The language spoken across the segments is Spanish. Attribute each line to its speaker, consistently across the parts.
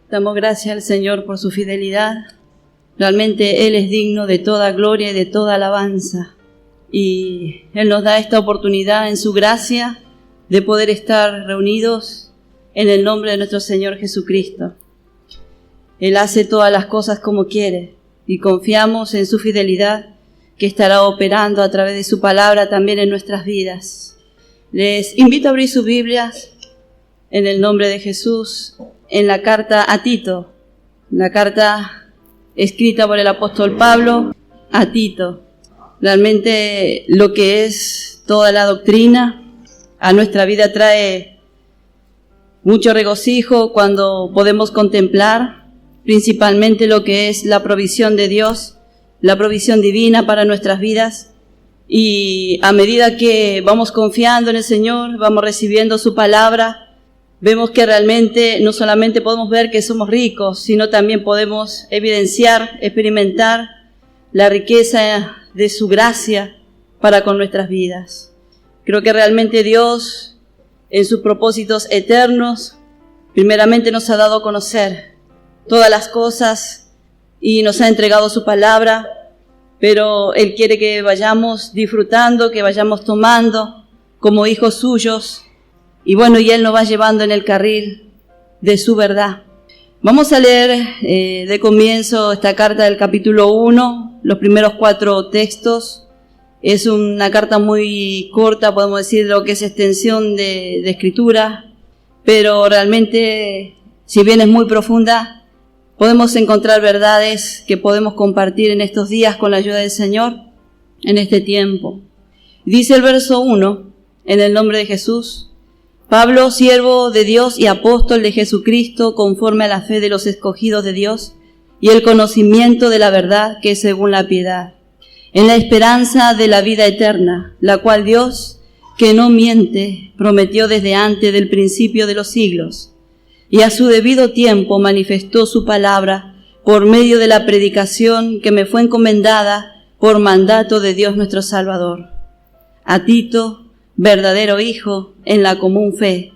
Speaker 1: Damos gracias al Señor por su fidelidad. Realmente Él es digno de toda gloria y de toda alabanza. Y Él nos da esta oportunidad en su gracia de poder estar reunidos en el nombre de nuestro Señor Jesucristo. Él hace todas las cosas como quiere y confiamos en su fidelidad que estará operando a través de su palabra también en nuestras vidas. Les invito a abrir sus Biblias en el nombre de Jesús en la carta a Tito, la carta escrita por el apóstol Pablo a Tito. Realmente lo que es toda la doctrina a nuestra vida trae mucho regocijo cuando podemos contemplar principalmente lo que es la provisión de Dios, la provisión divina para nuestras vidas. Y a medida que vamos confiando en el Señor, vamos recibiendo su palabra, vemos que realmente no solamente podemos ver que somos ricos, sino también podemos evidenciar, experimentar la riqueza de su gracia para con nuestras vidas. Creo que realmente Dios, en sus propósitos eternos, primeramente nos ha dado a conocer todas las cosas y nos ha entregado su palabra, pero Él quiere que vayamos disfrutando, que vayamos tomando como hijos suyos, y bueno, y Él nos va llevando en el carril de su verdad. Vamos a leer de comienzo esta carta del capítulo 1, los primeros 4 textos. Es una carta muy corta, podemos decir, lo que es extensión de escritura, pero realmente, si bien es muy profunda, podemos encontrar verdades que podemos compartir en estos días con la ayuda del Señor en este tiempo. Dice el verso 1, en el nombre de Jesús: Pablo, siervo de Dios y apóstol de Jesucristo, conforme a la fe de los escogidos de Dios y el conocimiento de la verdad que es según la piedad, en la esperanza de la vida eterna, la cual Dios, que no miente, prometió desde antes del principio de los siglos, y a su debido tiempo manifestó su palabra por medio de la predicación que me fue encomendada por mandato de Dios nuestro Salvador. A Tito, verdadero hijo en la común fe,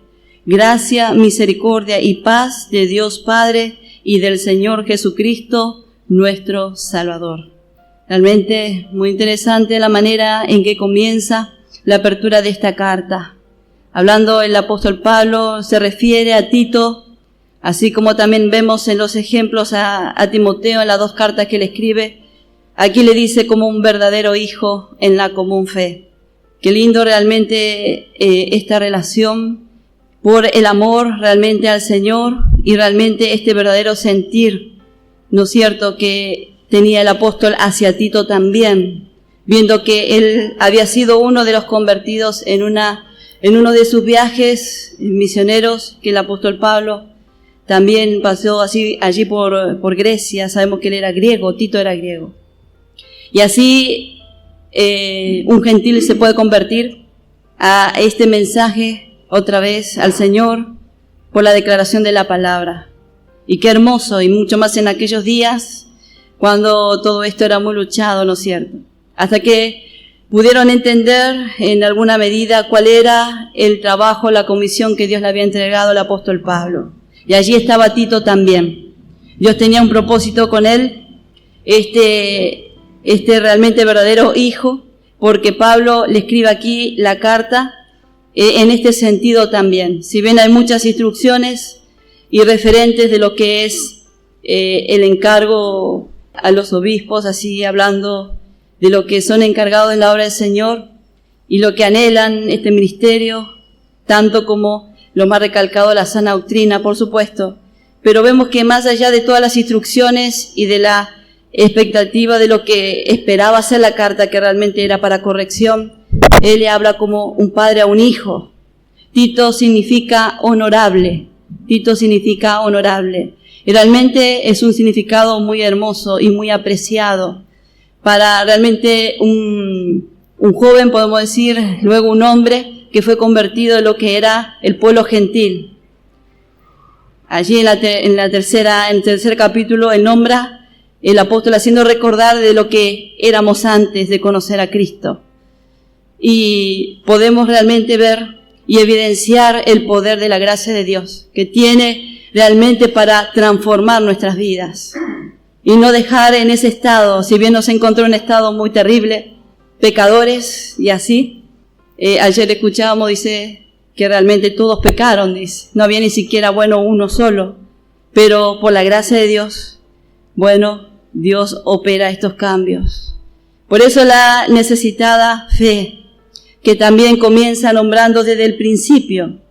Speaker 1: gracia, misericordia y paz de Dios Padre y del Señor Jesucristo, nuestro Salvador. Realmente muy interesante la manera en que comienza la apertura de esta carta. Hablando el apóstol Pablo, se refiere a Tito, así como también vemos en los ejemplos a Timoteo en las 2 cartas que le escribe. Aquí le dice como un verdadero hijo en la común fe. Qué lindo realmente esta relación por el amor realmente al Señor y realmente este verdadero sentir, ¿no es cierto?, que tenía el apóstol hacia Tito también, viendo que él había sido uno de los convertidos en uno de sus viajes misioneros, que el apóstol Pablo también pasó allí por Grecia. Sabemos que él era griego, Tito era griego. Y así un gentil se puede convertir a este mensaje otra vez al Señor por la declaración de la palabra. Y qué hermoso, y mucho más en aquellos días cuando todo esto era muy luchado, ¿no es cierto? Hasta que pudieron entender en alguna medida cuál era el trabajo, la comisión que Dios le había entregado al apóstol Pablo. Y allí estaba Tito también. Dios tenía un propósito con él, este realmente verdadero hijo, porque Pablo le escribe aquí la carta en este sentido también. Si bien hay muchas instrucciones y referentes de lo que es el encargo a los obispos, así hablando de lo que son encargados en la obra del Señor y lo que anhelan este ministerio, tanto como lo más recalcado, la sana doctrina, por supuesto. Pero vemos que más allá de todas las instrucciones y de la expectativa de lo que esperaba hacer la carta, que realmente era para corrección, él le habla como un padre a un hijo. Tito significa honorable. Tito significa honorable. Y realmente es un significado muy hermoso y muy apreciado para realmente un joven, podemos decir, luego un hombre que fue convertido en lo que era el pueblo gentil. Allí en el tercer capítulo, él nombra el apóstol haciendo recordar de lo que éramos antes de conocer a Cristo. Y podemos realmente ver y evidenciar el poder de la gracia de Dios, que tiene realmente para transformar nuestras vidas y no dejar en ese estado, si bien nos encontró en un estado muy terrible, pecadores y así. Ayer escuchábamos, dice, que realmente todos pecaron, dice, no había ni siquiera, bueno, uno solo, pero por la gracia de Dios, bueno, Dios opera estos cambios. Por eso la necesitada fe, que también comienza nombrando desde el principio,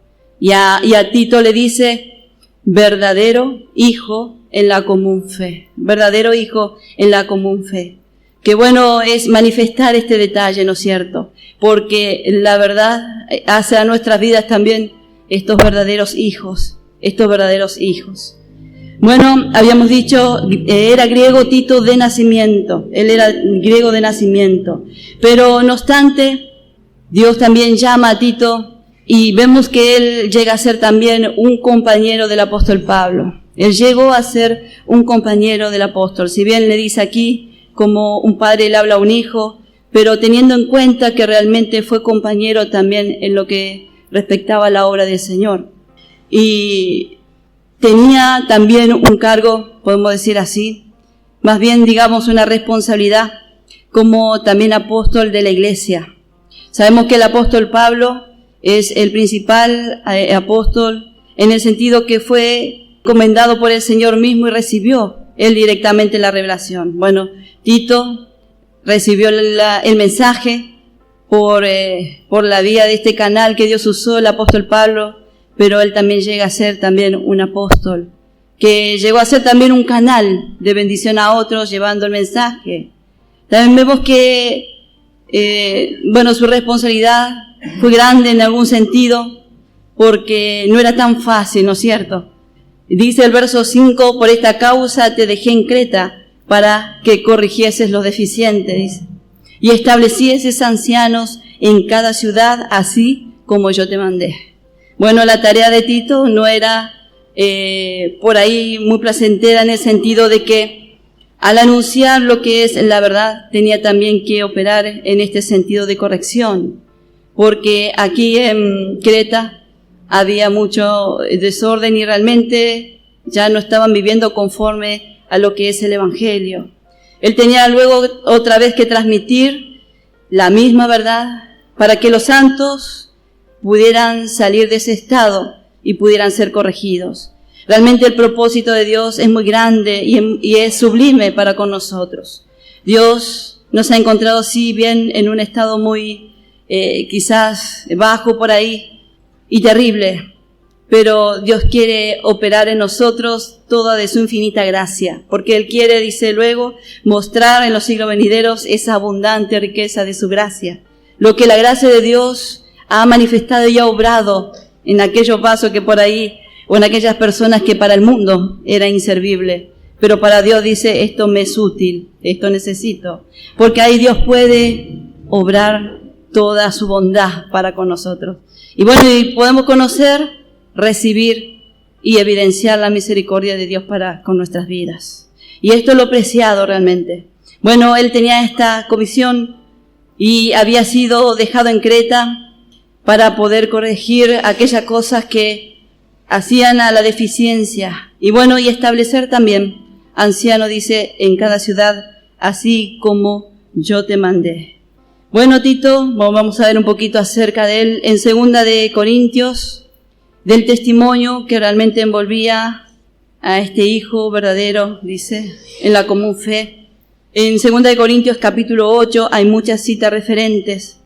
Speaker 1: y a Tito le dice, verdadero hijo en la común fe, verdadero hijo en la común fe. Qué bueno es manifestar este detalle, ¿no es cierto? Porque la verdad hace a nuestras vidas también estos verdaderos hijos, Bueno, habíamos dicho, era griego Tito de nacimiento, él era griego de nacimiento, pero no obstante, Dios también llama a Tito y vemos que él llega a ser también un compañero del apóstol Pablo. Él llegó a ser un compañero del apóstol, si bien le dice aquí, como un padre le habla a un hijo, pero teniendo en cuenta que realmente fue compañero también en lo que respectaba a la obra del Señor. Y tenía también un cargo, podemos decir así, más bien digamos una responsabilidad como también apóstol de la iglesia. Sabemos que el apóstol Pablo es el principal apóstol en el sentido que fue encomendado por el Señor mismo y recibió él directamente la revelación. Bueno, Tito recibió el mensaje por la vía de este canal que Dios usó, el apóstol Pablo, pero él también llega a ser también un apóstol, que llegó a ser también un canal de bendición a otros, llevando el mensaje. También vemos que, su responsabilidad fue grande en algún sentido, porque no era tan fácil, ¿no es cierto? Dice el verso 5, por esta causa te dejé en Creta, para que corrigieses los deficientes, dice, y establecieses ancianos en cada ciudad, así como yo te mandé. Bueno, la tarea de Tito no era por ahí muy placentera en el sentido de que al anunciar lo que es la verdad, tenía también que operar en este sentido de corrección, porque aquí en Creta había mucho desorden y realmente ya no estaban viviendo conforme a lo que es el Evangelio. Él tenía luego otra vez que transmitir la misma verdad para que los santos pudieran salir de ese estado y pudieran ser corregidos. Realmente el propósito de Dios es muy grande y es sublime para con nosotros. Dios nos ha encontrado, si bien en un estado muy quizás bajo por ahí y terrible, pero Dios quiere operar en nosotros toda de su infinita gracia, porque Él quiere, dice luego, mostrar en los siglos venideros esa abundante riqueza de su gracia. Lo que la gracia de Dios ha manifestado y ha obrado en aquellos vasos que por ahí, o en aquellas personas que para el mundo era inservible. Pero para Dios dice, esto me es útil, esto necesito, porque ahí Dios puede obrar toda su bondad para con nosotros. Y bueno, y podemos conocer, recibir y evidenciar la misericordia de Dios para con nuestras vidas. Y esto es lo preciado realmente. Bueno, él tenía esta comisión y había sido dejado en Creta para poder corregir aquellas cosas que hacían a la deficiencia. Y bueno, y establecer también anciano, dice, en cada ciudad, así como yo te mandé. Bueno, Tito, vamos a ver un poquito acerca de él en 2 de Corintios, del testimonio que realmente envolvía a este hijo verdadero, dice, en la común fe. En 2 de Corintios capítulo 8 hay muchas citas referentes,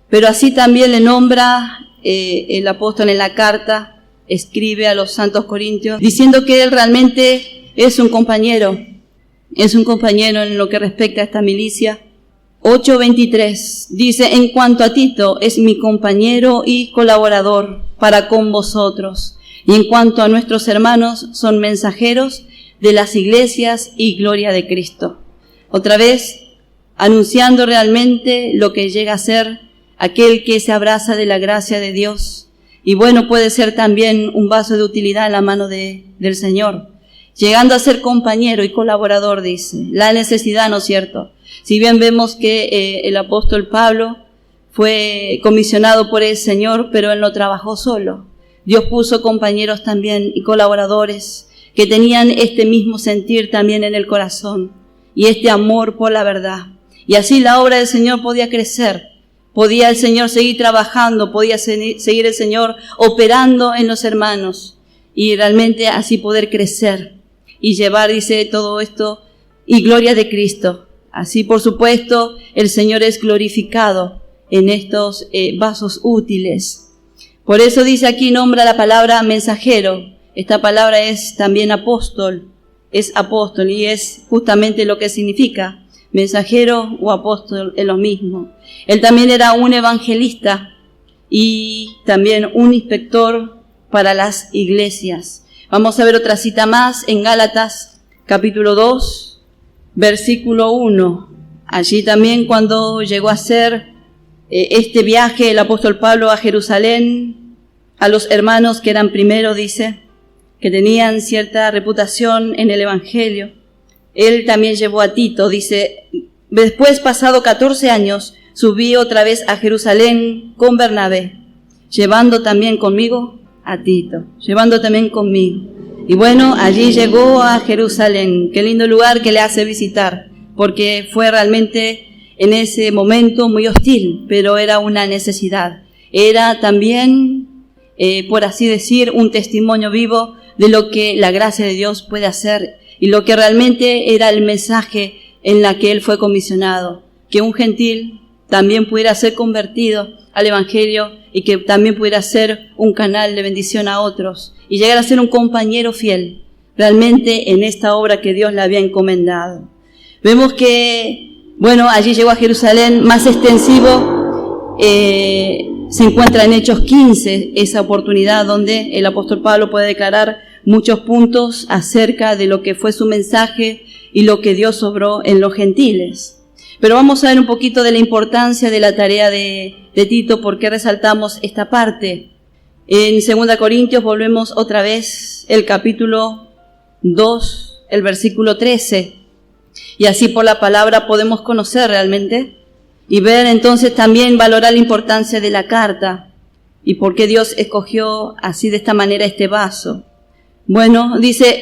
Speaker 1: pero así también le nombra el apóstol en la carta, escribe a los santos corintios, diciendo que él realmente es un compañero en lo que respecta a esta milicia. 8:23 dice, en cuanto a Tito, es mi compañero y colaborador para con vosotros, y en cuanto a nuestros hermanos, son mensajeros de las iglesias y gloria de Cristo. Otra vez, anunciando realmente lo que llega a ser aquel que se abraza de la gracia de Dios, y bueno, puede ser también un vaso de utilidad en la mano del Señor, llegando a ser compañero y colaborador, dice, la necesidad, ¿no es cierto? Si bien vemos que el apóstol Pablo fue comisionado por el Señor, pero él no trabajó solo. Dios puso compañeros también y colaboradores que tenían este mismo sentir también en el corazón y este amor por la verdad. Y así la obra del Señor podía crecer, podía el Señor seguir trabajando, podía seguir el Señor operando en los hermanos y realmente así poder crecer y llevar, dice, todo esto y gloria de Cristo. Así, por supuesto, el Señor es glorificado en estos vasos útiles. Por eso dice aquí, nombra la palabra mensajero. Esta palabra es también apóstol, es apóstol y es justamente lo que significa. Mensajero o apóstol es lo mismo. Él también era un evangelista y también un inspector para las iglesias. Vamos a ver otra cita más en Gálatas capítulo 2, versículo 1. Allí también cuando llegó a hacer este viaje el apóstol Pablo a Jerusalén, a los hermanos que eran primero, dice, que tenían cierta reputación en el evangelio. Él también llevó a Tito, dice, después pasado 14 años, subí otra vez a Jerusalén con Bernabé, llevando también conmigo a Tito, llevando también conmigo. Y bueno, allí llegó a Jerusalén, qué lindo lugar que le hace visitar, porque fue realmente en ese momento muy hostil, pero era una necesidad. Era también, por así decir, un testimonio vivo de lo que la gracia de Dios puede hacer y lo que realmente era el mensaje en la que él fue comisionado, que un gentil también pudiera ser convertido al evangelio y que también pudiera ser un canal de bendición a otros y llegar a ser un compañero fiel realmente en esta obra que Dios le había encomendado. Vemos que, bueno, allí llegó a Jerusalén, más extensivo, se encuentra en Hechos 15, esa oportunidad donde el apóstol Pablo puede declarar muchos puntos acerca de lo que fue su mensaje y lo que Dios obró en los gentiles. Pero vamos a ver un poquito de la importancia de la tarea de Tito, por qué resaltamos esta parte. En 2 Corintios volvemos otra vez, el capítulo 2, el versículo 13. Y así por la palabra podemos conocer realmente y ver entonces también valorar la importancia de la carta y por qué Dios escogió así de esta manera este vaso. Bueno, dice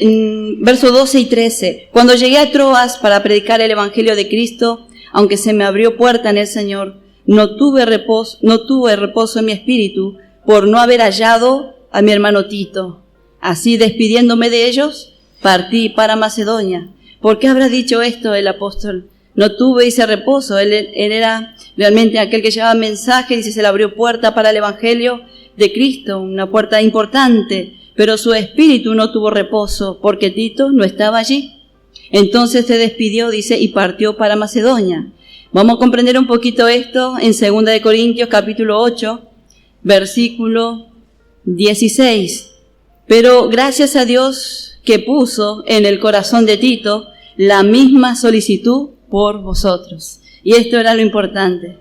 Speaker 1: versos 12 y 13, cuando llegué a Troas para predicar el evangelio de Cristo, aunque se me abrió puerta en el Señor, no tuve reposo en mi espíritu por no haber hallado a mi hermano Tito. Así despidiéndome de ellos, partí para Macedonia. ¿Por qué habrá dicho esto el apóstol? No tuve ese reposo. Él era realmente aquel que llevaba mensaje, dice, se le abrió puerta para el evangelio de Cristo, una puerta importante, pero su espíritu no tuvo reposo porque Tito no estaba allí. Entonces se despidió, dice, y partió para Macedonia. Vamos a comprender un poquito esto en 2 Corintios capítulo 8, versículo 16. Pero gracias a Dios que puso en el corazón de Tito la misma solicitud por vosotros. Y esto era lo importante,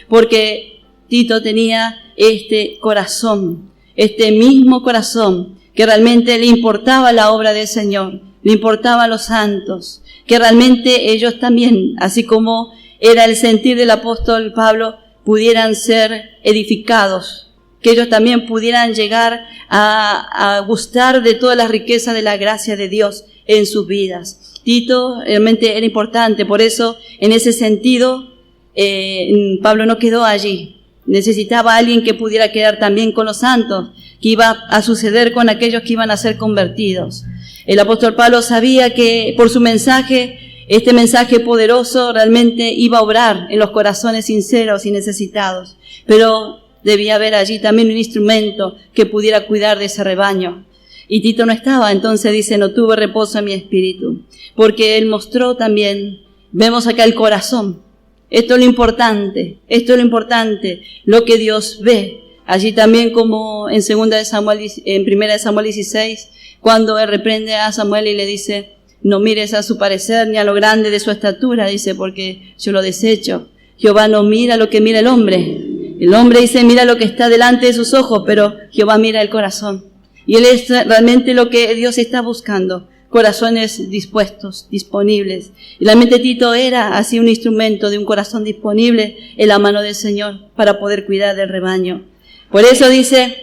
Speaker 1: porque Tito tenía este corazón, este mismo corazón, que realmente le importaba la obra del Señor, le importaban los santos, que realmente ellos también, así como era el sentir del apóstol Pablo, pudieran ser edificados, que ellos también pudieran llegar a gustar de toda la riqueza de la gracia de Dios en sus vidas. Tito realmente era importante, por eso en ese sentido Pablo no quedó allí. Necesitaba a alguien que pudiera quedar también con los santos, que iba a suceder con aquellos que iban a ser convertidos. El apóstol Pablo sabía que por su mensaje, este mensaje poderoso realmente iba a obrar en los corazones sinceros y necesitados, pero debía haber allí también un instrumento que pudiera cuidar de ese rebaño. Y Tito no estaba, entonces dice, no tuve reposo en mi espíritu, porque él mostró también, vemos acá el corazón. Esto es lo importante, lo que Dios ve. Allí también como en 1 Samuel 16, cuando él reprende a Samuel y le dice, no mires a su parecer ni a lo grande de su estatura, dice, porque yo lo desecho. Jehová no mira lo que mira el hombre. El hombre dice, mira lo que está delante de sus ojos, pero Jehová mira el corazón. Y él es realmente lo que Dios está buscando, corazones dispuestos, disponibles. Y realmente Tito era así un instrumento de un corazón disponible en la mano del Señor para poder cuidar del rebaño. Por eso dice,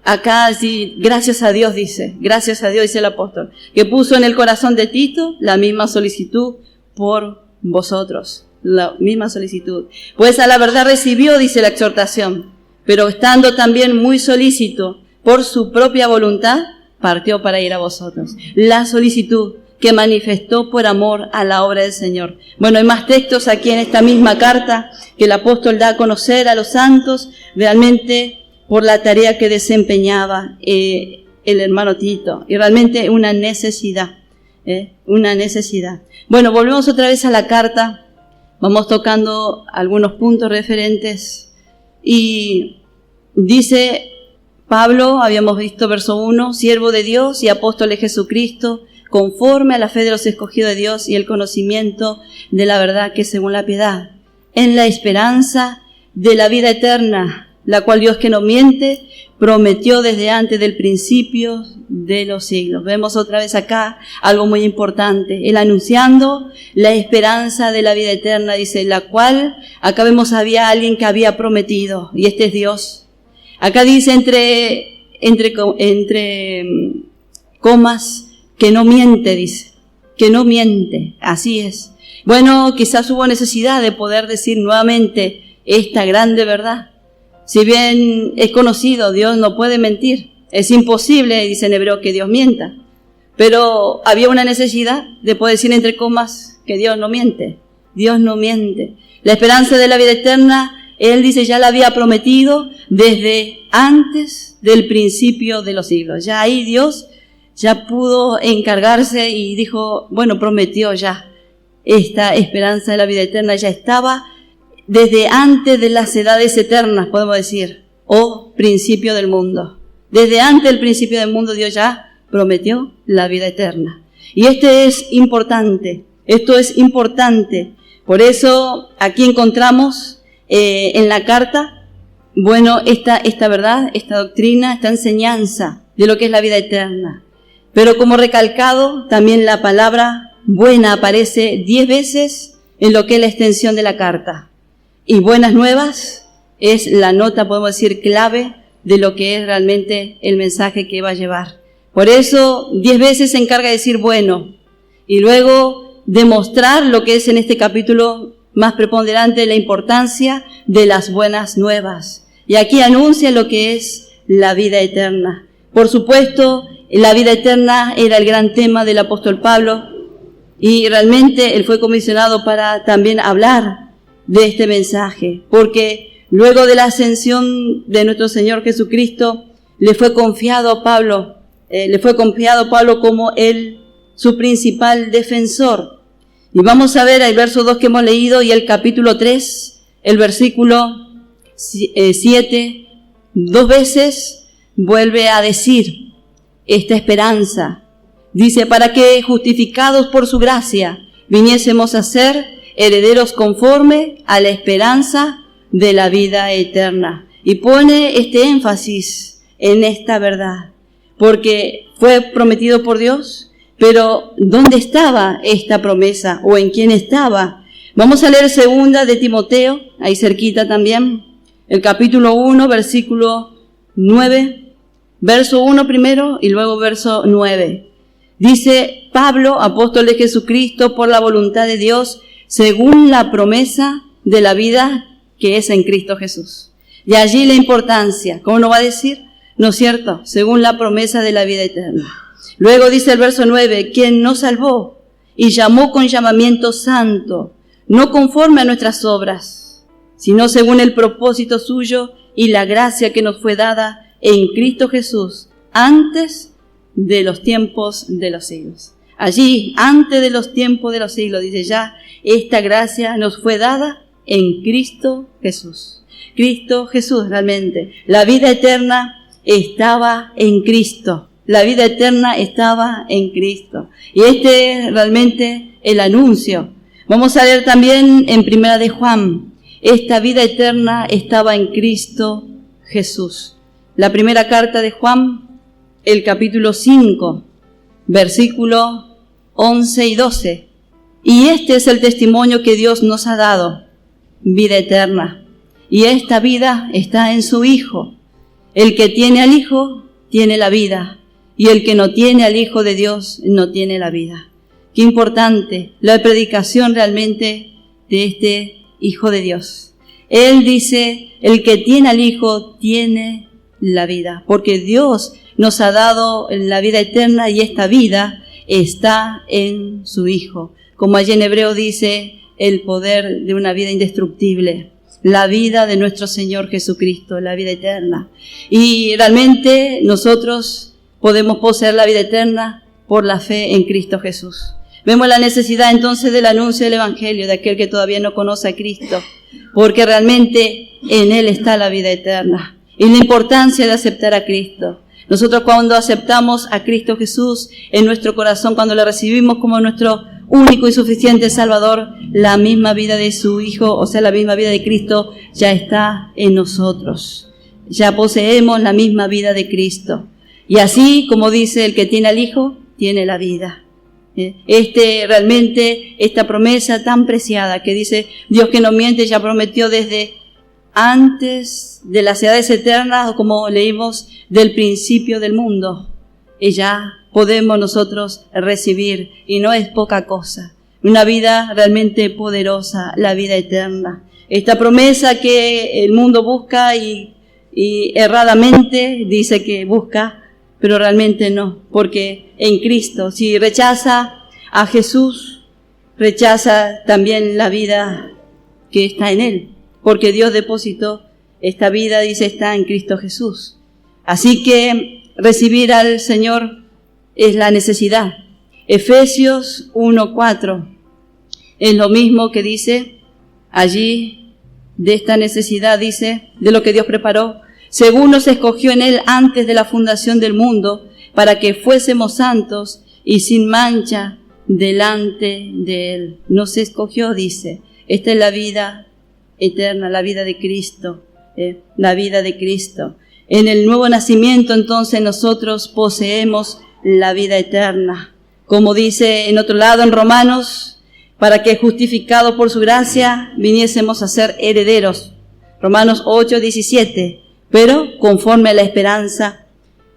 Speaker 1: acá sí, gracias a Dios dice el apóstol, que puso en el corazón de Tito la misma solicitud por vosotros, la misma solicitud. Pues a la verdad recibió, dice la exhortación, pero estando también muy solícito por su propia voluntad, partió para ir a vosotros. La solicitud que manifestó por amor a la obra del Señor. Bueno, hay más textos aquí en esta misma carta que el apóstol da a conocer a los santos, realmente por la tarea que desempeñaba el hermano Tito, y realmente una necesidad. Bueno, volvemos otra vez a la carta, vamos tocando algunos puntos referentes, y dice Pablo, habíamos visto verso 1, siervo de Dios y apóstol de Jesucristo, conforme a la fe de los escogidos de Dios y el conocimiento de la verdad que es según la piedad, en la esperanza de la vida eterna, la cual Dios que no miente, prometió desde antes del principio de los siglos. Vemos otra vez acá algo muy importante, Él anunciando la esperanza de la vida eterna, dice, la cual, acá vemos había alguien que había prometido, y este es Dios. Acá dice entre comas, que no miente, dice, que no miente, así es. Bueno, quizás hubo necesidad de poder decir nuevamente esta grande verdad. Si bien es conocido, Dios no puede mentir, es imposible, dice en hebreo, que Dios mienta. Pero había una necesidad de poder decir entre comas que Dios no miente, Dios no miente. La esperanza de la vida eterna, Él dice, ya la había prometido desde antes del principio de los siglos. Ya ahí Dios ya pudo encargarse y dijo, bueno, prometió ya. Esta esperanza de la vida eterna ya estaba desde antes de las edades eternas, podemos decir, o principio del mundo. Desde antes del principio del mundo Dios ya prometió la vida eterna. Y esto es importante. Por eso aquí encontramos en la carta, bueno, esta verdad, esta doctrina, esta enseñanza de lo que es la vida eterna. Pero como recalcado, también la palabra buena aparece 10 veces en lo que es la extensión de la carta. Y buenas nuevas es la nota, podemos decir, clave de lo que es realmente el mensaje que va a llevar. Por eso 10 veces se encarga de decir bueno, y luego demostrar lo que es en este capítulo más preponderante, la importancia de las buenas nuevas. Y aquí anuncia lo que es la vida eterna. Por supuesto, la vida eterna era el gran tema del apóstol Pablo, y realmente él fue comisionado para también hablar de este mensaje, porque luego de la ascensión de nuestro Señor Jesucristo, le fue confiado a Pablo como su principal defensor. Y vamos a ver el verso 2 que hemos leído y el capítulo 3, el versículo 7, 2 veces vuelve a decir esta esperanza. Dice, para que justificados por su gracia viniésemos a ser herederos conforme a la esperanza de la vida eterna. Y pone este énfasis en esta verdad, porque fue prometido por Dios, pero ¿dónde estaba esta promesa o en quién estaba? Vamos a leer 2 de Timoteo, ahí cerquita también, el capítulo 1, versículo 9, verso 1 primero y luego verso 9. Dice, Pablo, apóstol de Jesucristo, por la voluntad de Dios, según la promesa de la vida que es en Cristo Jesús. Y allí la importancia, ¿cómo nos va a decir? ¿No es cierto? Según la promesa de la vida eterna. Luego dice el verso 9, quien nos salvó y llamó con llamamiento santo, no conforme a nuestras obras, sino según el propósito suyo y la gracia que nos fue dada en Cristo Jesús, antes de los tiempos de los siglos. Allí, antes de los tiempos de los siglos, dice ya, esta gracia nos fue dada en Cristo Jesús. Cristo Jesús, realmente. La vida eterna estaba en Cristo. La vida eterna estaba en Cristo. Y este es realmente el anuncio. Vamos a leer también en 1 de Juan. Esta vida eterna estaba en Cristo Jesús. La primera carta de Juan, el capítulo 5, versículo 11 y 12. Y este es el testimonio que Dios nos ha dado, vida eterna. Y esta vida está en su Hijo. El que tiene al Hijo tiene la vida, y el que no tiene al Hijo de Dios no tiene la vida. Qué importante la predicación realmente de este Hijo de Dios. Él dice, el que tiene al Hijo tiene la vida, porque Dios nos ha dado la vida eterna y esta vida está en su Hijo. Como allí en Hebreo dice, el poder de una vida indestructible, la vida de nuestro Señor Jesucristo, la vida eterna. Y realmente nosotros podemos poseer la vida eterna por la fe en Cristo Jesús. Vemos la necesidad entonces del anuncio del Evangelio de aquel que todavía no conoce a Cristo, porque realmente en Él está la vida eterna. Y la importancia de aceptar a Cristo. Nosotros cuando aceptamos a Cristo Jesús en nuestro corazón, cuando le recibimos como nuestro único y suficiente Salvador, la misma vida de su Hijo, o sea, la misma vida de Cristo ya está en nosotros. Ya poseemos la misma vida de Cristo. Y así, como dice, el que tiene al Hijo, tiene la vida. Realmente, esta promesa tan preciada que dice Dios que no miente, ya prometió desde antes de las edades eternas, o como leímos, del principio del mundo. Y ya podemos nosotros recibir, y no es poca cosa, una vida realmente poderosa, la vida eterna. Esta promesa que el mundo busca y erradamente dice que busca, pero realmente no, porque en Cristo, si rechaza a Jesús, rechaza también la vida que está en Él, porque Dios depositó esta vida, dice, está en Cristo Jesús. Así que recibir al Señor es la necesidad. Efesios 1:4 es lo mismo que dice allí de esta necesidad, dice, de lo que Dios preparó, según nos escogió en Él antes de la fundación del mundo, para que fuésemos santos y sin mancha delante de Él. Nos escogió, dice. Esta es la vida eterna, la vida de Cristo, la vida de Cristo. En el nuevo nacimiento, entonces, nosotros poseemos la vida eterna. Como dice en otro lado, en Romanos, para que justificados por su gracia, viniésemos a ser herederos. Romanos 8:17. Pero conforme a la esperanza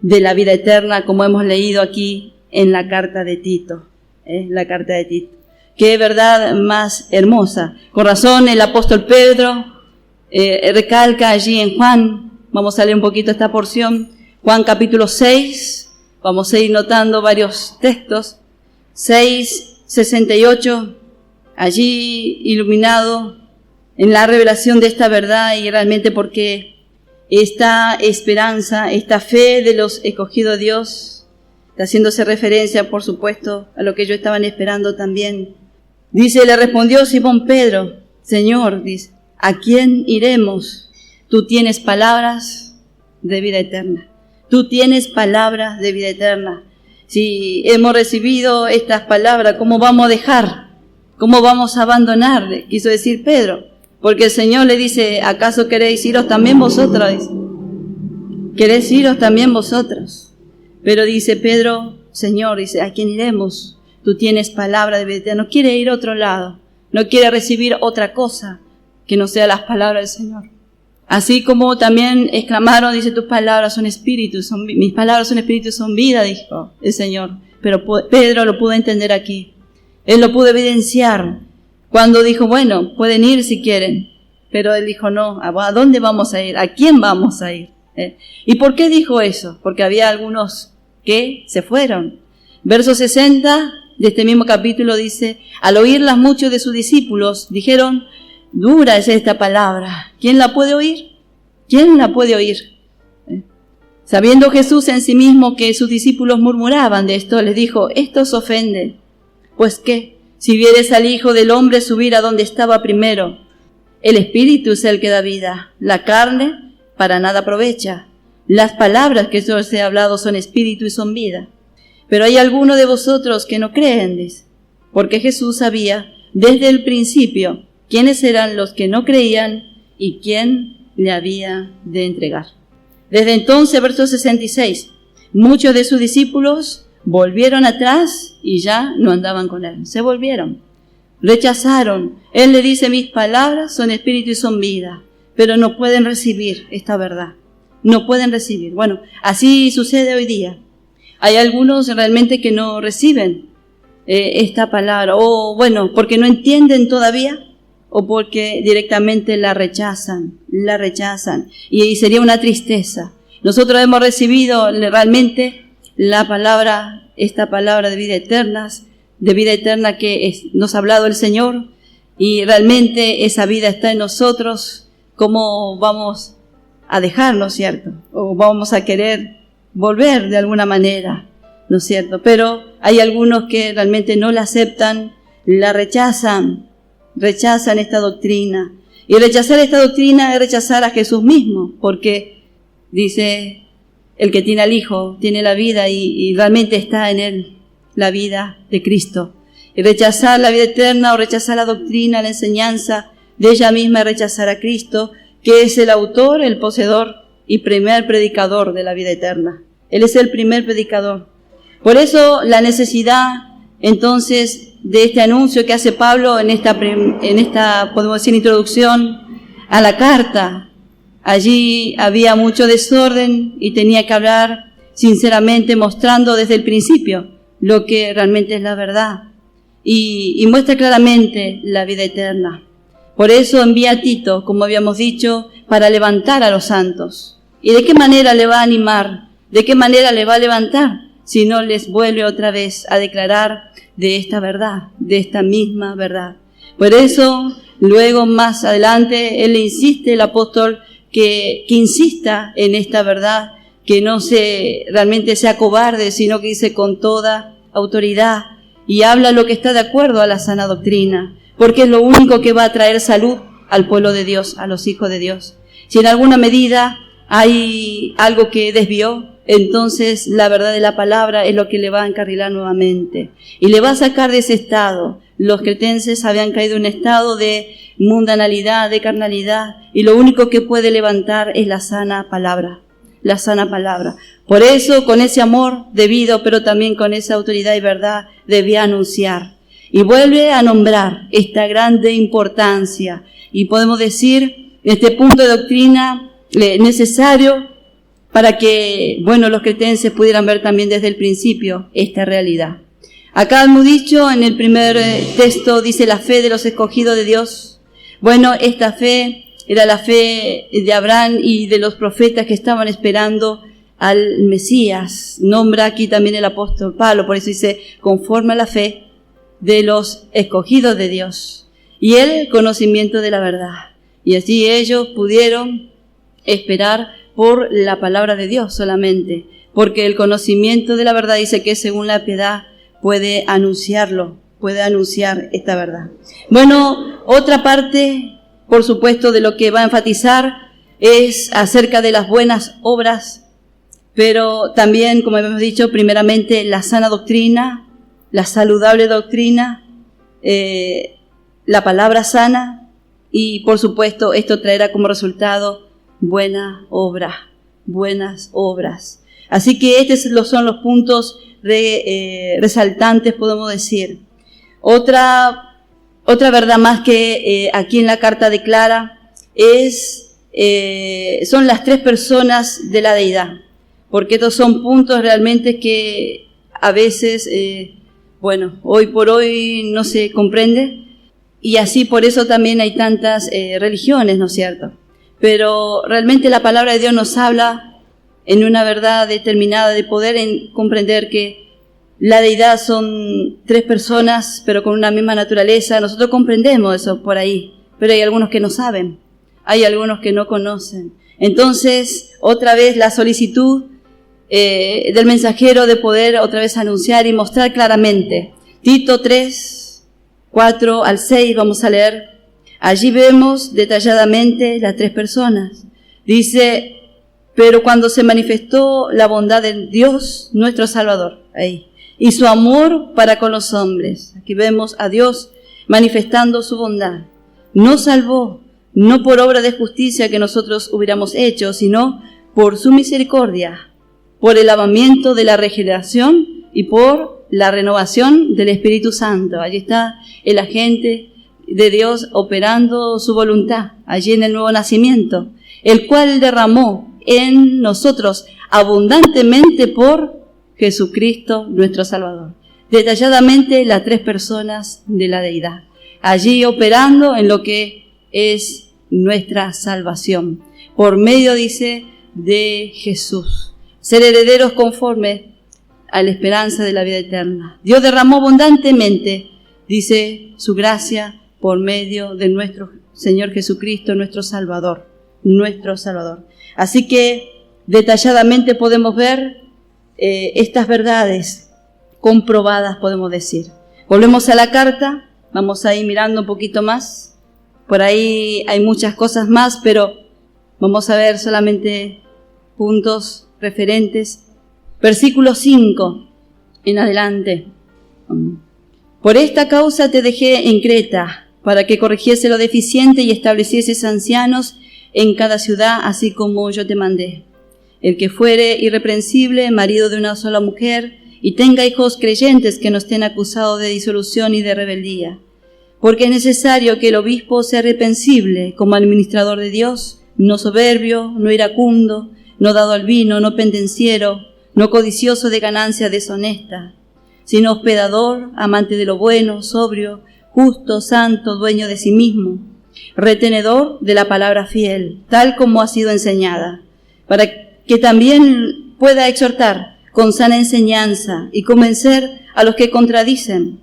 Speaker 1: de la vida eterna, como hemos leído aquí en la carta de Tito. La carta de Tito. Qué verdad más hermosa. Con razón el apóstol Pedro recalca allí en Juan, vamos a leer un poquito esta porción, Juan capítulo 6, vamos a ir notando varios textos, 6:68, allí iluminado en la revelación de esta verdad y realmente porque esta esperanza, esta fe de los escogidos de Dios, está haciéndose referencia, por supuesto, a lo que ellos estaban esperando también. Dice, le respondió Simón Pedro, Señor, dice, ¿a quién iremos? Tú tienes palabras de vida eterna. Tú tienes palabras de vida eterna. Si hemos recibido estas palabras, ¿cómo vamos a dejar? ¿Cómo vamos a abandonar? Quiso decir Pedro. Porque el Señor le dice, ¿acaso queréis iros también vosotros? Dice, ¿queréis iros también vosotros? Pero dice Pedro, Señor, dice, ¿a quién iremos? Tú tienes palabra de vida eterna. No quiere ir a otro lado. No quiere recibir otra cosa que no sea las palabras del Señor. Así como también exclamaron, dice, tus palabras son espíritu, mis palabras son espíritu, son vida, dijo el Señor. Pero Pedro lo pudo entender aquí. Él lo pudo evidenciar cuando dijo, bueno, pueden ir si quieren. Pero él dijo, no, ¿a dónde vamos a ir? ¿A quién vamos a ir? ¿Y por qué dijo eso? Porque había algunos que se fueron. Verso 60 de este mismo capítulo dice, al oírlas muchos de sus discípulos dijeron, dura es esta palabra. ¿Quién la puede oír? ¿Quién la puede oír? Sabiendo Jesús en sí mismo que sus discípulos murmuraban de esto, les dijo, esto os ofende. Pues qué, si vieres al Hijo del Hombre subir a donde estaba primero, el Espíritu es el que da vida, la carne para nada aprovecha. Las palabras que yo os he hablado son espíritu y son vida. Pero hay algunos de vosotros que no creen, dice, porque Jesús sabía desde el principio quiénes eran los que no creían y quién le había de entregar. Desde entonces, verso 66, muchos de sus discípulos volvieron atrás y ya no andaban con él. Se volvieron, rechazaron. Él le dice, mis palabras son espíritu y son vida, pero no pueden recibir esta verdad. no pueden recibir. Bueno, así sucede hoy día. Hay algunos realmente que no reciben esta palabra, o bueno, porque no entienden todavía, o porque directamente la rechazan, y sería una tristeza. Nosotros hemos recibido realmente la palabra, esta palabra de vida eterna que nos ha hablado el Señor, y realmente esa vida está en nosotros. ¿Cómo vamos a dejarlo, cierto? O vamos a querer volver de alguna manera, ¿no es cierto? Pero hay algunos que realmente no la aceptan, la rechazan esta doctrina. Y rechazar esta doctrina es rechazar a Jesús mismo, porque dice, el que tiene al Hijo tiene la vida, y realmente está en él la vida de Cristo. Y rechazar la vida eterna o rechazar la doctrina, la enseñanza de ella misma, es rechazar a Cristo, que es el autor, el poseedor y primer predicador de la vida eterna. Él es el primer predicador. Por eso la necesidad, entonces, de este anuncio que hace Pablo en esta, podemos decir, introducción a la carta. Allí había mucho desorden y tenía que hablar sinceramente, mostrando desde el principio lo que realmente es la verdad. Y muestra claramente la vida eterna. Por eso envía a Tito, como habíamos dicho, para levantar a los santos. ¿Y de qué manera le va a animar? ¿De qué manera le va a levantar? Si no les vuelve otra vez a declarar de esta verdad, de esta misma verdad. Por eso, luego más adelante, él le insiste, el apóstol, que insista en esta verdad, que no realmente sea cobarde, sino que dice con toda autoridad, y habla lo que está de acuerdo a la sana doctrina, porque es lo único que va a traer salud al pueblo de Dios, a los hijos de Dios. Si en alguna medida hay algo que desvió, entonces la verdad de la palabra es lo que le va a encarrilar nuevamente y le va a sacar de ese estado. Los cretenses habían caído en un estado de mundanalidad, de carnalidad, y lo único que puede levantar es la sana palabra, la sana palabra. Por eso, con ese amor debido, pero también con esa autoridad y verdad, debía anunciar. Y vuelve a nombrar esta grande importancia, y podemos decir, este punto de doctrina necesario para que, los cretenses pudieran ver también desde el principio esta realidad. Acá hemos dicho, en el primer texto, dice la fe de los escogidos de Dios. Esta fe era la fe de Abraham y de los profetas que estaban esperando al Mesías. Nombra aquí también el apóstol Pablo, por eso dice, conforme a la fe de los escogidos de Dios y el conocimiento de la verdad. Y así ellos pudieron esperar por la palabra de Dios solamente, porque el conocimiento de la verdad dice que según la piedad puede anunciar esta verdad. Otra parte, por supuesto, de lo que va a enfatizar es acerca de las buenas obras, pero también, como hemos dicho, primeramente la sana doctrina, la saludable doctrina, la palabra sana, y por supuesto esto traerá como resultado buenas obras. Así que estos son los puntos resaltantes, podemos decir. Otra verdad más que aquí en la carta declara son las tres personas de la deidad, porque estos son puntos realmente que a veces, hoy por hoy no se comprende, y así por eso también hay tantas religiones, ¿no es cierto? Pero realmente la palabra de Dios nos habla en una verdad determinada de poder comprender que la deidad son tres personas, pero con una misma naturaleza. Nosotros comprendemos eso por ahí, pero hay algunos que no saben, hay algunos que no conocen. Entonces, otra vez la solicitud del mensajero de poder otra vez anunciar y mostrar claramente. Tito 3, 4 al 6, vamos a leer. Allí vemos detalladamente las tres personas. Dice, pero cuando se manifestó la bondad de Dios, nuestro Salvador, y su amor para con los hombres. Aquí vemos a Dios manifestando su bondad. Nos salvó, no por obra de justicia que nosotros hubiéramos hecho, sino por su misericordia, por el lavamiento de la regeneración y por la renovación del Espíritu Santo. Allí está el agente de Dios operando su voluntad, allí en el nuevo nacimiento, el cual derramó en nosotros abundantemente por Jesucristo nuestro Salvador. Detalladamente las tres personas de la deidad, allí operando en lo que es nuestra salvación, por medio, dice, de Jesús. Ser herederos conforme a la esperanza de la vida eterna. Dios derramó abundantemente, dice, su gracia por medio de nuestro Señor Jesucristo, nuestro Salvador. Así que detalladamente podemos ver estas verdades comprobadas, podemos decir. Volvemos a la carta, vamos a ir mirando un poquito más. Por ahí hay muchas cosas más, pero vamos a ver solamente puntos referentes. Versículo 5 en adelante. Por esta causa te dejé en Creta, para que corrigiese lo deficiente y establecieses ancianos en cada ciudad, así como yo te mandé. El que fuere irreprensible, marido de una sola mujer, y tenga hijos creyentes que no estén acusados de disolución y de rebeldía. Porque es necesario que el obispo sea reprensible como administrador de Dios, no soberbio, no iracundo, no dado al vino, no pendenciero, no codicioso de ganancia deshonesta, sino hospedador, amante de lo bueno, sobrio, justo, santo, dueño de sí mismo, retenedor de la palabra fiel, tal como ha sido enseñada, para que también pueda exhortar con sana enseñanza y convencer a los que contradicen,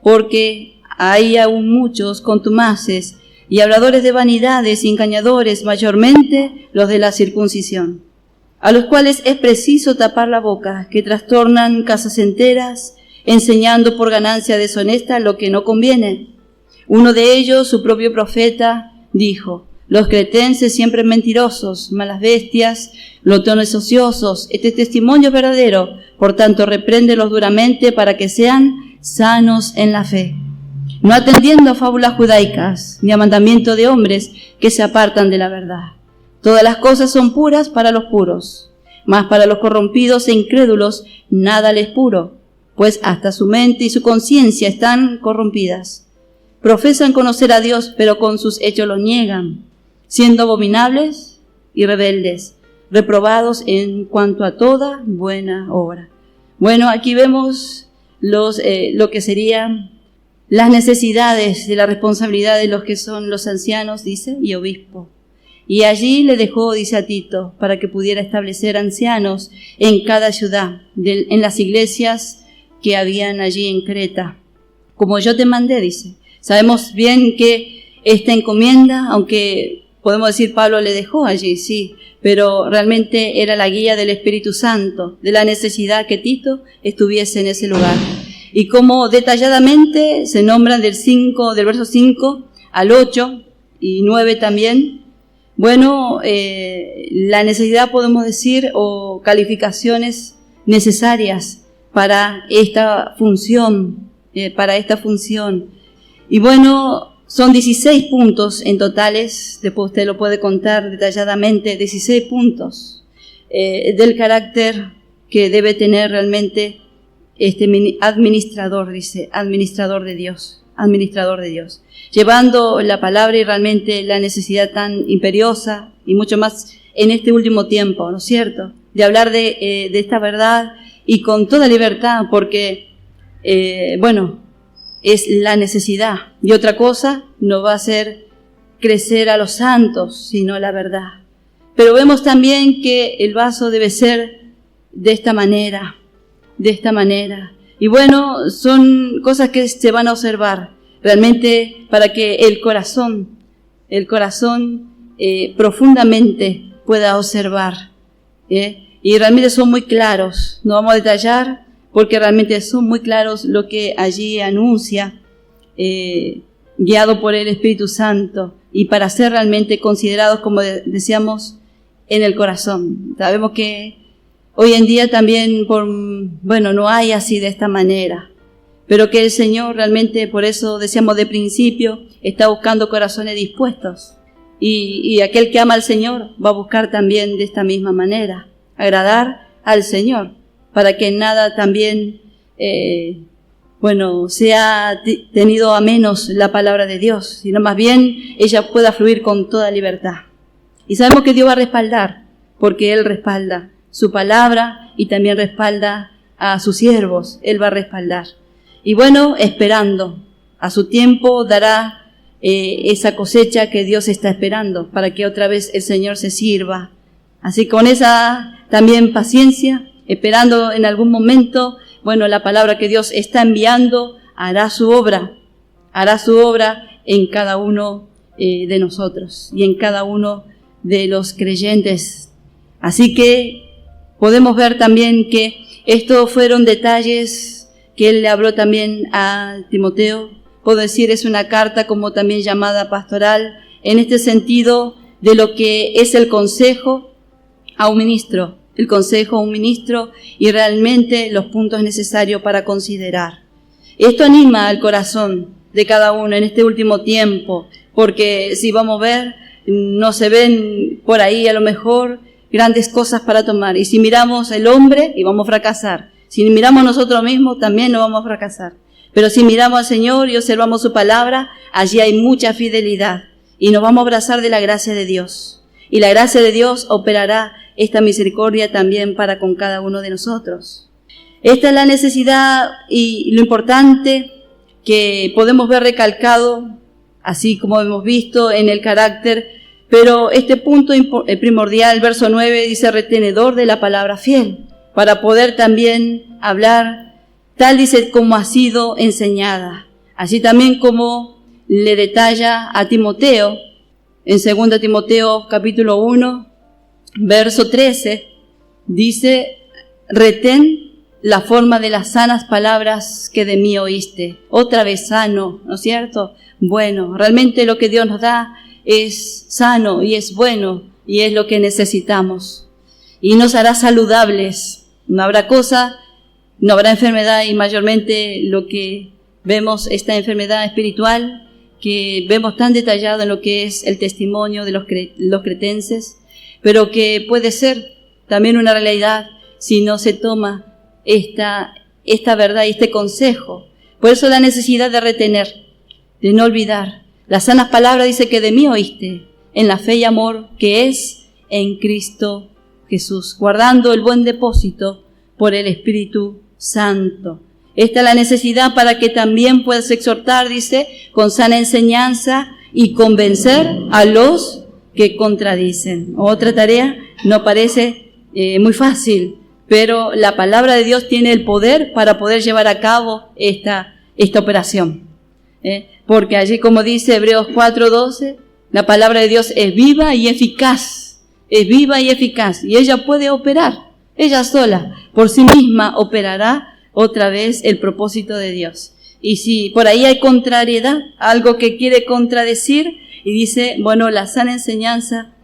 Speaker 1: porque hay aún muchos contumaces y habladores de vanidades y engañadores, mayormente los de la circuncisión, a los cuales es preciso tapar la boca, que trastornan casas enteras, enseñando por ganancia deshonesta lo que no conviene. Uno de ellos, su propio profeta, dijo: los cretenses siempre mentirosos, malas bestias, glotones ociosos. Este testimonio es verdadero, por tanto repréndelos duramente para que sean sanos en la fe, no atendiendo a fábulas judaicas, ni a mandamiento de hombres que se apartan de la verdad. Todas las cosas son puras para los puros, mas para los corrompidos e incrédulos nada les es puro, pues hasta su mente y su conciencia están corrompidas. Profesan conocer a Dios, pero con sus hechos lo niegan, siendo abominables y rebeldes, reprobados en cuanto a toda buena obra. Bueno, aquí vemos lo que serían las necesidades de la responsabilidad de los que son los ancianos, dice, y obispo. Y allí le dejó, dice a Tito, para que pudiera establecer ancianos en cada ciudad, en las iglesias que habían allí en Creta. Como yo te mandé, dice. Sabemos bien que esta encomienda, aunque podemos decir Pablo le dejó allí, sí, pero realmente era la guía del Espíritu Santo, de la necesidad que Tito estuviese en ese lugar. Y como detalladamente se nombran del verso 5 al 8 y 9 también, bueno, la necesidad, podemos decir, o calificaciones necesarias para esta función, Y bueno, son 16 puntos en totales, después usted lo puede contar detalladamente, 16 puntos del carácter que debe tener realmente este administrador, dice, administrador de Dios, llevando la palabra y realmente la necesidad tan imperiosa y mucho más en este último tiempo, ¿no es cierto?, de hablar de esta verdad y con toda libertad, porque, es la necesidad. Y otra cosa no va a hacer crecer a los santos, sino la verdad. Pero vemos también que el vaso debe ser de esta manera. Y bueno, son cosas que se van a observar realmente para que el corazón profundamente pueda observar. Y realmente son muy claros, no vamos a detallar porque realmente son muy claros lo que allí anuncia, guiado por el Espíritu Santo, y para ser realmente considerados, como decíamos, en el corazón. Sabemos que hoy en día también, no hay así de esta manera, pero que el Señor realmente, por eso decíamos de principio, está buscando corazones dispuestos, y aquel que ama al Señor va a buscar también de esta misma manera, agradar al Señor, para que nada también, sea tenido a menos la palabra de Dios, sino más bien ella pueda fluir con toda libertad. Y sabemos que Dios va a respaldar porque Él respalda su palabra y también respalda a sus siervos. Él va a respaldar. Y bueno, esperando. A su tiempo dará esa cosecha que Dios está esperando para que otra vez el Señor se sirva. Así con esa también paciencia, esperando en algún momento, bueno, la palabra que Dios está enviando hará su obra en cada uno de nosotros y en cada uno de los creyentes. Así que podemos ver también que estos fueron detalles que él le habló también a Timoteo. Puedo decir, es una carta como también llamada pastoral, en este sentido de lo que es el consejo a un ministro, y realmente los puntos necesarios para considerar. Esto anima al corazón de cada uno en este último tiempo, porque si vamos a ver, no se ven por ahí a lo mejor grandes cosas para tomar. Y si miramos el hombre, y vamos a fracasar. Si miramos nosotros mismos, también no vamos a fracasar. Pero si miramos al Señor y observamos su palabra, allí hay mucha fidelidad. Y nos vamos a abrazar de la gracia de Dios. Y la gracia de Dios operará esta misericordia también para con cada uno de nosotros. Esta es la necesidad y lo importante que podemos ver recalcado, así como hemos visto en el carácter. Pero este punto primordial, verso 9, dice retenedor de la palabra fiel, para poder también hablar, tal dice como ha sido enseñada. Así también como le detalla a Timoteo, en 2 Timoteo capítulo 1, verso 13, dice, retén la forma de las sanas palabras que de mí oíste. Otra vez sano, ¿no es cierto? Bueno, realmente lo que Dios nos da es sano y es bueno y es lo que necesitamos. Y nos hará saludables. No habrá cosa, no habrá enfermedad, y mayormente lo que vemos, esta enfermedad espiritual que vemos tan detallado en lo que es el testimonio de los cretenses, pero que puede ser también una realidad si no se toma esta verdad y este consejo. Por eso la necesidad de retener, de no olvidar. Las sanas palabras dice que de mí oíste, en la fe y amor que es en Cristo Jesús, guardando el buen depósito por el Espíritu Santo. Esta es la necesidad para que también puedas exhortar, dice, con sana enseñanza y convencer a los que contradicen. Otra tarea no parece muy fácil, pero la palabra de Dios tiene el poder para poder llevar a cabo esta operación. Porque allí, como dice Hebreos 4:12, la palabra de Dios es viva y eficaz. Es viva y eficaz. Y ella puede operar. Ella sola, por sí misma, operará otra vez el propósito de Dios. Y si por ahí hay contrariedad, algo que quiere contradecir, y dice, bueno, la sana enseñanza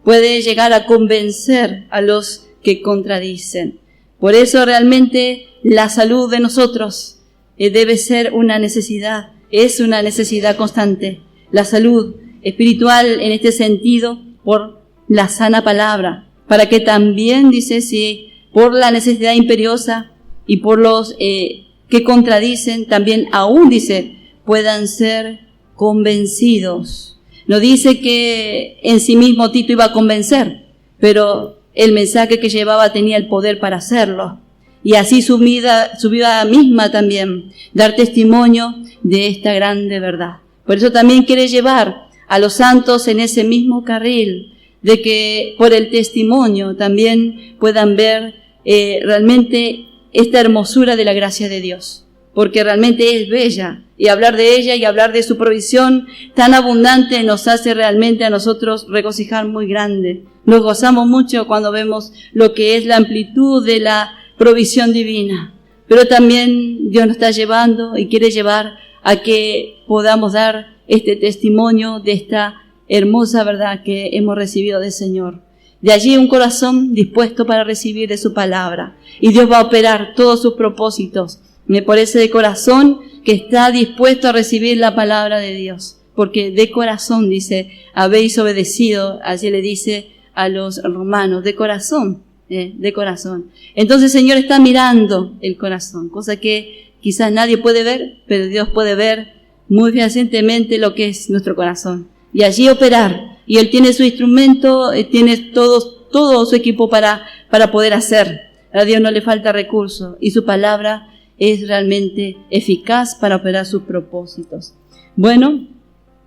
Speaker 1: puede llegar a convencer a los que contradicen. Por eso realmente la salud de nosotros debe ser una necesidad, es una necesidad constante. La salud espiritual en este sentido por la sana palabra, para que también, dice, si por la necesidad imperiosa y por los que contradicen, también aún, dice, puedan ser convencidos. No dice que en sí mismo Tito iba a convencer, pero el mensaje que llevaba tenía el poder para hacerlo. Y así su vida misma también, dar testimonio de esta grande verdad. Por eso también quiere llevar a los santos en ese mismo carril, de que por el testimonio también puedan ver realmente esta hermosura de la gracia de Dios, porque realmente es bella, y hablar de ella y hablar de su provisión tan abundante nos hace realmente a nosotros regocijar muy grande. Nos gozamos mucho cuando vemos lo que es la amplitud de la provisión divina, pero también Dios nos está llevando y quiere llevar a que podamos dar este testimonio de esta hermosa verdad que hemos recibido del Señor. De allí un corazón dispuesto para recibir de su palabra. Y Dios va a operar todos sus propósitos. Por ese corazón que está dispuesto a recibir la palabra de Dios. Porque de corazón, dice, habéis obedecido, así le dice a los romanos, de corazón, de corazón. Entonces el Señor está mirando el corazón, cosa que quizás nadie puede ver, pero Dios puede ver muy fehacientemente lo que es nuestro corazón. Y allí operar. Y Él tiene su instrumento, tiene todo todo su equipo para poder hacer. A Dios no le falta recurso y su palabra es realmente eficaz para operar sus propósitos. Bueno,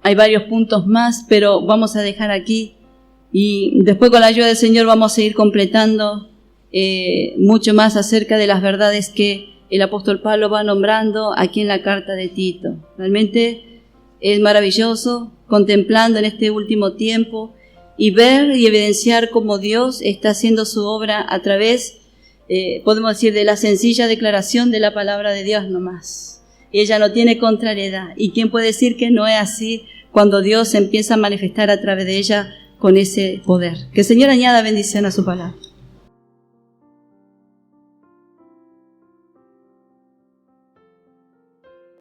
Speaker 1: hay varios puntos más, pero vamos a dejar aquí y después con la ayuda del Señor vamos a seguir completando mucho más acerca de las verdades que el apóstol Pablo va nombrando aquí en la carta de Tito. Realmente es maravilloso contemplando en este último tiempo y ver y evidenciar cómo Dios está haciendo su obra a través, podemos decir, de la sencilla declaración de la palabra de Dios nomás. Ella no tiene contrariedad. ¿Y quién puede decir que no es así cuando Dios empieza a manifestar a través de ella con ese poder? Que el Señor añada bendición a su palabra.